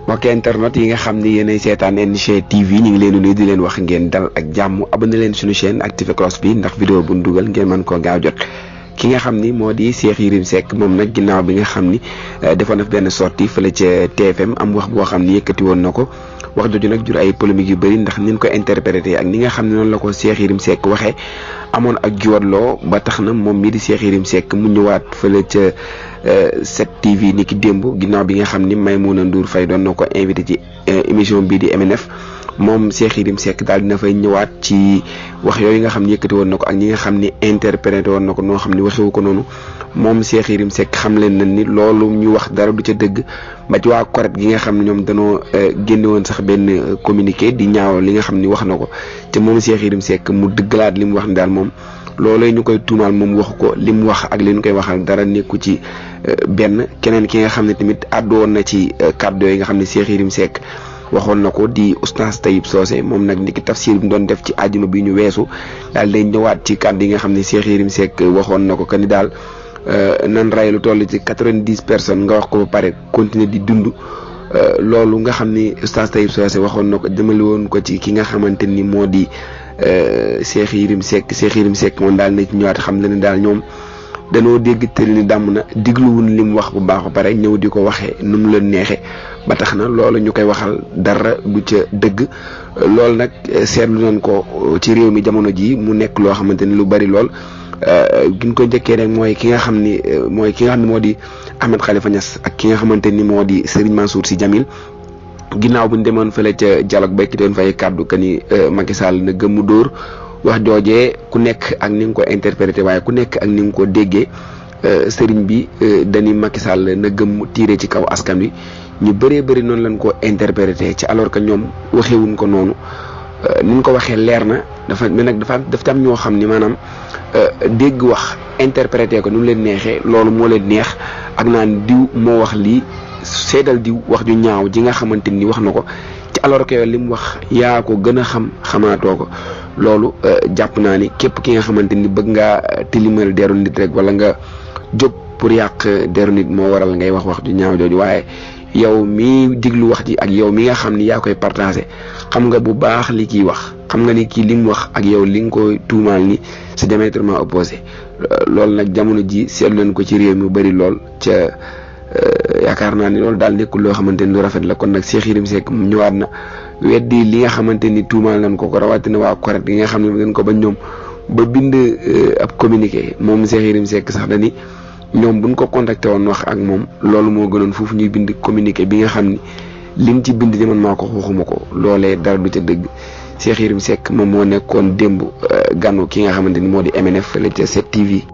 mbokk internet yi nga xam ni yéenay seetaan NG TV ñu ngi leen di nuyu di leen wax ngeen dal ak jàmm abonné leen suñu chaîne activé cloche bi ndax vidéo bu ñu dugal ngeen mën koo gaaw jot. ki nga xam ni moo di Cheikh Yérim Seck moom nag ginnaaw bi nga xam ni defoon na benn sortie fële ca TFM am wax boo xam ni yëkkati woon na ko wax jooju nag jur ay polémique yu bëri ndax ni ñu ko interprété ak ni nga xam ne noonu la ko Cheikh Yérim Seck waxee amoon ak juwatloo ba tax na moom mii di Cheikh Yérim Seck mu ñëwaat fële ca 7TV ni ki démb ginnaaw bi nga xam ni Maimouna Ndour Faye doon na ko invité ci émission bii di MNF moom Cheikh Yérim Seck daal dina fay ñëwaat ci wax yooyu nga xam ne yëkkati woon na ko ak ñi nga xam ni interprété woon na ko noo xam ni waxewu ko noonu moom Cheikh Yérim Seck xam leen na ni loolu ñu wax dara du ca dëgg ba ci waa correct gi nga xam ne ñoom danoo génne woon sax benn communiqué di ñaaw li nga xam ni wax na ko te moom Cheikh Yérim Seck mu dëggalaat li mu wax ni daal moom loolooy ñu koy tuumaal moom waxu ko li mu wax ak li ñu koy waxal dara nekku ci benn keneen ki nga xam ne tamit àddu woon na ci kàddu yooyu nga xam ne Cheikh Yérim Seck waxoon na ko di oustaz Tayib Socé moom nag niki tafsir bi mu doon def ci àjjuma bi ñu weesu daal day ñëwaat ci kàddu yi nga xam ne Cheikh Yérim Seck waxoon na ko que ni daal nan ray lu toll ci 90 personnes nga wax ko ba pare continuer di dund loolu nga xam ni oustaz Tayib Socé waxoon na ko jëmale woon ko ci ki nga xamante ni moo di Cheikh Yérim Seck moom daal na ci ñëwaat xam le ne daal ñoom danoo dégg tëri ni dàmm na digluwun li mu wax bu baax ba pare ñëw di ko waxee nu mu leen neexee ba tax na loolu ñu koy waxal dara du ca dëgg loolu nag seetlu nañ ko ci réew mi jamono jii mu nekk loo xamante ni lu bari lool giñ ko njëkkee rek mooy ki nga xam ni moo di Ahmed Khalifa Niass ak ki nga xamante ni moo di Serigne Mansour Sy Djamil ginnaaw bu ñu demoon fële ca dialogue ba ki doon fay kàddu que ni Macky Sall na gëmmu dóor wax joojee ku nekk ak ni nga ko interprété waaye ku nekk ak ni nga ko déggee sëriñ bi dañuy Macky Sall na gëm tiire ci kaw askan wi ñu bëree bëri noonu lañ ko interprété ci alors que ñoom waxewuñ ko noonu ni ñu ko waxee leer na dafa mais nag dafa am ñoo xam ni maanaam dégg wax interprété ko nu mu leen neexee loolu moo leen neex ak naan diw moo wax lii seedal diw wax ju ñaaw ji nga xamante ni wax na ko ci alors que li mu wax yaa ko gën a xamaatoo ko loolu jàpp naa ni képp ki nga xamante ni bëgg ngaa tilimal deru nit rek wala nga jóg pour yàq deru nit moo waral ngay wax ju ñaaw jooju waaye yow mi diglu wax ji ak yow mi nga xam ni yaa koy partagé xam nga bu baax li kiy wax xam nga ni kii li mu wax ak yow li nga koy tuumaal ni c'est diamétralement opposé loolu nag jamono ji seetlu leen ko ci réew mi bari lool ca yaakaar naa ni loolu daal nekkul loo xamante ni lu rafet la kon nag Cheikh Yérim Seck mu ñëwaat na weddi li nga xamante ni tuumaal nañ ko rawatina waa correct gi nga xam ne dañ ko ba ñoom ba bind ab communiqué moom Cheikh Yérim Seck sax dani ñoom buñ ko contacté woon wax ak moom loolu moo gënoon foofu ñuy bind communiqué bi nga xam ni lim ci bind ni man maa ko waxuma ko loolee dara du ca dëgg Cheikh Yérim Seck moom moo nekkoon démb gànnu ki nga xamante ni moo di MNF fële ca 7TV